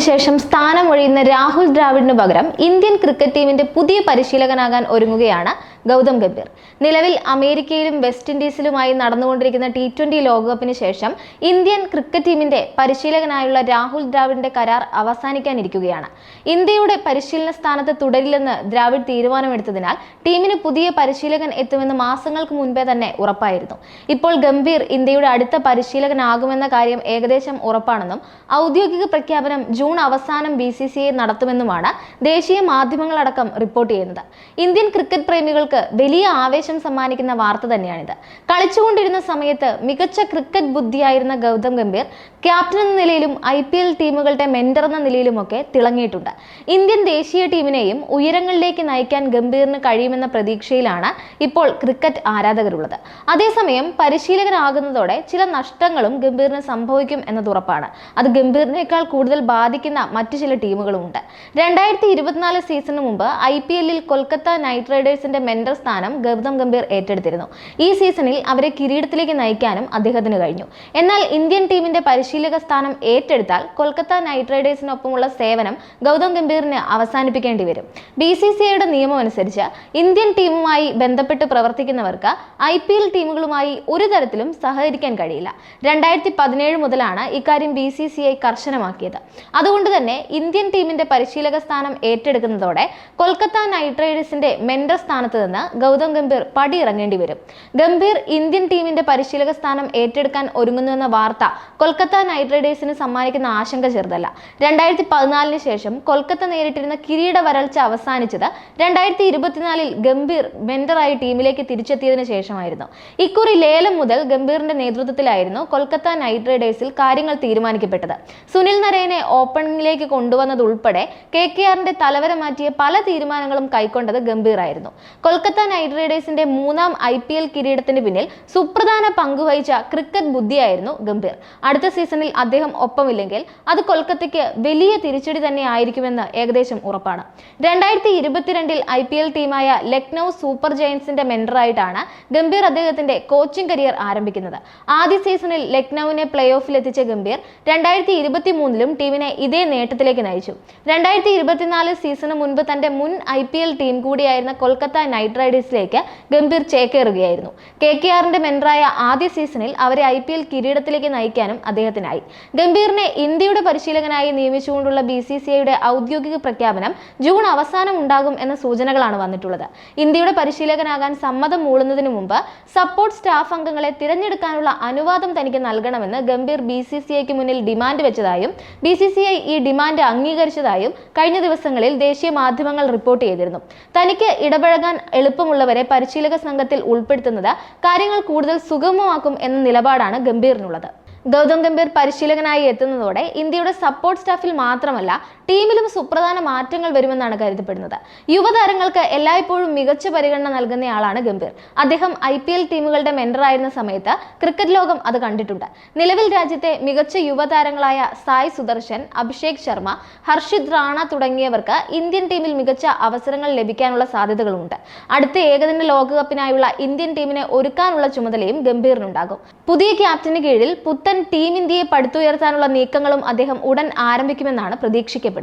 വർഷത്തിന് ശേഷം സ്ഥാനമൊഴിയുന്ന രാഹുൽ ദ്രാവിഡിന് പകരം ഇന്ത്യൻ ക്രിക്കറ്റ് ടീമിന്റെ പുതിയ പരിശീലകനാകാൻ ഒരുങ്ങുകയാണ് ഗൗതം ഗംഭീർ. നിലവിൽ അമേരിക്കയിലും വെസ്റ്റ് ഇൻഡീസിലുമായി നടന്നുകൊണ്ടിരിക്കുന്ന T20 ലോകകപ്പിന് ശേഷം ഇന്ത്യൻ ക്രിക്കറ്റ് ടീമിന്റെ പരിശീലകനായുള്ള രാഹുൽ ദ്രാവിഡിന്റെ കരാർ അവസാനിക്കാനിരിക്കുകയാണ്. ഇന്ത്യയുടെ പരിശീലന സ്ഥാനത്ത് തുടരില്ലെന്ന് ദ്രാവിഡ് തീരുമാനമെടുത്തതിനാൽ ടീമിന് പുതിയ പരിശീലകൻ എത്തുമെന്ന് മാസങ്ങൾക്ക് മുൻപേ തന്നെ ഉറപ്പായിരുന്നു. ഇപ്പോൾ ഗംഭീർ ഇന്ത്യയുടെ അടുത്ത പരിശീലകനാകുമെന്ന കാര്യം ഏകദേശം ഉറപ്പാണെന്നും ഔദ്യോഗിക പ്രഖ്യാപനം ജൂൺ അവസാനം BCCI നടത്തുമെന്നുമാണ് ദേശീയ മാധ്യമങ്ങളടക്കം റിപ്പോർട്ട് ചെയ്യുന്നത്. ഇന്ത്യൻ ക്രിക്കറ്റ് പ്രേമികൾക്ക് വലിയ ആവേശം സമ്മാനിക്കുന്ന വാർത്ത തന്നെയാണിത്. കളിച്ചുകൊണ്ടിരുന്ന സമയത്ത് മികച്ച ക്രിക്കറ്റ് ബുദ്ധിയായിരുന്ന ഗൗതം ഗംഭീർ ക്യാപ്റ്റൻ എന്ന നിലയിലും IPL ടീമുകളുടെ മെന്റർ എന്ന നിലയിലുമൊക്കെ തിളങ്ങിയിട്ടുണ്ട്. ഇന്ത്യൻ ദേശീയ ടീമിനെയും ഉയരങ്ങളിലേക്ക് നയിക്കാൻ ഗംഭീറിന് കഴിയുമെന്ന പ്രതീക്ഷയിലാണ് ഇപ്പോൾ ക്രിക്കറ്റ് ആരാധകരുള്ളത്. അതേസമയം പരിശീലകനാകുന്നതോടെ ചില നഷ്ടങ്ങളും ഗംഭീറിന് സംഭവിക്കും എന്നത് ഉറപ്പാണ്. അത് ഗംഭീറിനേക്കാൾ കൂടുതൽ ബാധിക്കുന്ന മറ്റു ചില ടീമുകളുമുണ്ട്. 2024 സീസണിന് മുമ്പ് IPL കൊൽക്കത്ത നൈറ്റ് റൈഡേഴ്സിന്റെ മെന്റർ സ്ഥാനം ഗൗതം ഗംഭീർ ഏറ്റെടുത്തിരുന്നു. ഈ സീസണിൽ അവരെ കിരീടത്തിലേക്ക് നയിക്കാനും അദ്ദേഹത്തിന് കഴിഞ്ഞു. എന്നാൽ ഇന്ത്യൻ ടീമിന്റെ പരിശീലക സ്ഥാനം ഏറ്റെടുത്താൽ കൊൽക്കത്ത നൈറ്റ് റൈഡേഴ്സിനൊപ്പമുള്ള സേവനം ഗൗതം ഗംഭീറിന് അവസാനിപ്പിക്കേണ്ടി വരും. BCCIയുടെ നിയമം അനുസരിച്ച് ഇന്ത്യൻ ടീമുമായി ബന്ധപ്പെട്ട് പ്രവർത്തിക്കുന്നവർക്ക് IPL ടീമുകളുമായി ഒരു തരത്തിലും സഹകരിക്കാൻ കഴിയില്ല. 2017 മുതലാണ് ഇക്കാര്യം BCCI കർശനമാക്കിയത്. അതുകൊണ്ട് തന്നെ ഇന്ത്യൻ ടീമിന്റെ പരിശീലക സ്ഥാനം ഏറ്റെടുക്കുന്നതോടെ കൊൽക്കത്ത നൈറ്റ് റൈഡേഴ്സിന്റെ മെന്റർ സ്ഥാനത്ത് നിന്ന് ഗൗതം ഗംഭീർ പടിയിറങ്ങേണ്ടി വരും. ഗംഭീർ ഇന്ത്യൻ ടീമിന്റെ പരിശീലക സ്ഥാനം ഏറ്റെടുക്കാൻ ഒരുങ്ങുന്നുവെന്ന വാർത്ത കൊൽക്കത്ത നൈറ്റ് റൈഡേഴ്സിന് സമ്മാനിക്കുന്ന ആശങ്ക ചെറുതല്ല. 2014 ശേഷം കൊൽക്കത്ത നേരിട്ടിരുന്ന കിരീട വരൾച്ച അവസാനിച്ചത് 2024 ഗംഭീർ മെന്ററായി ടീമിലേക്ക് തിരിച്ചെത്തിയതിനു ശേഷമായിരുന്നു. ഇക്കുറി ലേലം മുതൽ ഗംഭീറിന്റെ നേതൃത്വത്തിലായിരുന്നു കൊൽക്കത്ത നൈറ്റ് റൈഡേഴ്സിൽ കാര്യങ്ങൾ തീരുമാനിക്കപ്പെട്ടത്. സുനിൽ നരേനെ ഓപ്പണിംഗിലേക്ക് കൊണ്ടുവന്നതുൾപ്പെടെ KKRന്റെ തലവര മാറ്റിയ പല തീരുമാനങ്ങളും കൈക്കൊണ്ടത് ഗംഭീർ ആയിരുന്നു. കൊൽക്കത്ത നൈറ്റ് റൈഡേഴ്സിന്റെ 3ാം IPL കിരീടത്തിന് പിന്നിൽ സുപ്രധാന പങ്കുവഹിച്ച ക്രിക്കറ്റ് ബുദ്ധിയായിരുന്നു ഗംഭീർ. അടുത്ത സീസണിൽ അദ്ദേഹം ഒപ്പമില്ലെങ്കിൽ അത് കൊൽക്കത്തയ്ക്ക് വലിയ തിരിച്ചടി തന്നെ ആയിരിക്കുമെന്ന് ഏകദേശം ഉറപ്പാണ്. 2022 IPL ടീമായ ലക്നൗ സൂപ്പർ ജയൻസിന്റെ മെന്ററായിട്ടാണ് ഗംഭീർ അദ്ദേഹത്തിന്റെ കോച്ചിംഗ് കരിയർ ആരംഭിക്കുന്നത്. ആദ്യ സീസണിൽ ലക്നൌവിനെ പ്ലേ ഓഫിൽ എത്തിച്ച ഗംഭീർ 2023 ടീമിനെ ഇതേ നേട്ടത്തിലേക്ക് നയിച്ചു. 2024 സീസണിന് മുൻപ് തന്റെ മുൻ IPL ടീം കൂടിയായിരുന്ന കൊൽക്കത്ത നൈറ്റ് റൈഡേഴ്സിലേക്ക് ഗംഭീർ ചേക്കേറുകയായിരുന്നു. KKRന്റെ മെന്ററായ ആദ്യ സീസണിൽ അവരെ IPL കിരീടത്തിലേക്ക് നയിക്കാനും അദ്ദേഹത്തിനായി. ഗംഭീറിനെ ഇന്ത്യയുടെ പരിശീലകനായി നിയമിച്ചുകൊണ്ടുള്ള BCCIയുടെ ഔദ്യോഗിക പ്രഖ്യാപനം ജൂൺ അവസാനം ഉണ്ടാകും എന്ന സൂചനകളാണ് വന്നിട്ടുള്ളത്. ഇന്ത്യയുടെ പരിശീലകനാകാൻ സമ്മതം മൂളുന്നതിന് മുമ്പ് സപ്പോർട്ട് സ്റ്റാഫ് അംഗങ്ങളെ തിരഞ്ഞെടുക്കാനുള്ള അനുവാദം തനിക്ക് നൽകണമെന്ന് ഗംഭീർ BCCIക്ക് മുന്നിൽ ഡിമാൻഡ് വെച്ചതായും BCCI ഈ ഡിമാൻഡ് അംഗീകരിച്ചതായും കഴിഞ്ഞ ദിവസങ്ങളിൽ ദേശീയ മാധ്യമങ്ങൾ റിപ്പോർട്ട് ചെയ്തിരുന്നു. തനിക്ക് ഇടപഴകാൻ എളുപ്പമുള്ളവരെ പരിശീലക സംഘത്തിൽ ഉൾപ്പെടുത്തുന്നത് കാര്യങ്ങൾ കൂടുതൽ സുഗമമാക്കും എന്ന നിലപാടാണ് ഗംഭീറിനുള്ളത്. ഗൗതം ഗംഭീർ പരിശീലകനായി എത്തുന്നതോടെ ഇന്ത്യയുടെ സപ്പോർട്ട് സ്റ്റാഫിൽ മാത്രമല്ല ടീമിലും സുപ്രധാന മാറ്റങ്ങൾ വരുമെന്നാണ് കരുതപ്പെടുന്നത്. യുവതാരങ്ങൾക്ക് എല്ലായ്പ്പോഴും മികച്ച പരിഗണന നൽകുന്നയാളാണ് ഗംഭീർ. അദ്ദേഹം IPL ടീമുകളുടെ മെന്ററായിരുന്ന സമയത്ത് ക്രിക്കറ്റ് ലോകം അത് കണ്ടിട്ടുണ്ട്. നിലവിൽ രാജ്യത്തെ മികച്ച യുവതാരങ്ങളായ സായ് സുദർശൻ, അഭിഷേക് ശർമ്മ, ഹർഷിത് റാണ തുടങ്ങിയവർക്ക് ഇന്ത്യൻ ടീമിൽ മികച്ച അവസരങ്ങൾ ലഭിക്കാനുള്ള സാധ്യതകളുണ്ട്. അടുത്ത ഏകദിന ലോകകപ്പിനായുള്ള ഇന്ത്യൻ ടീമിനെ ഒരുക്കാനുള്ള ചുമതലയും ഗംഭീറിനുണ്ടാകും. പുതിയ ക്യാപ്റ്റന് കീഴിൽ പുത്തൻ ടീം ഇന്ത്യയെ പടുത്തുയർത്താനുള്ള നീക്കങ്ങളും അദ്ദേഹം ഉടൻ ആരംഭിക്കുമെന്നാണ് പ്രതീക്ഷിക്കപ്പെടുന്നത്.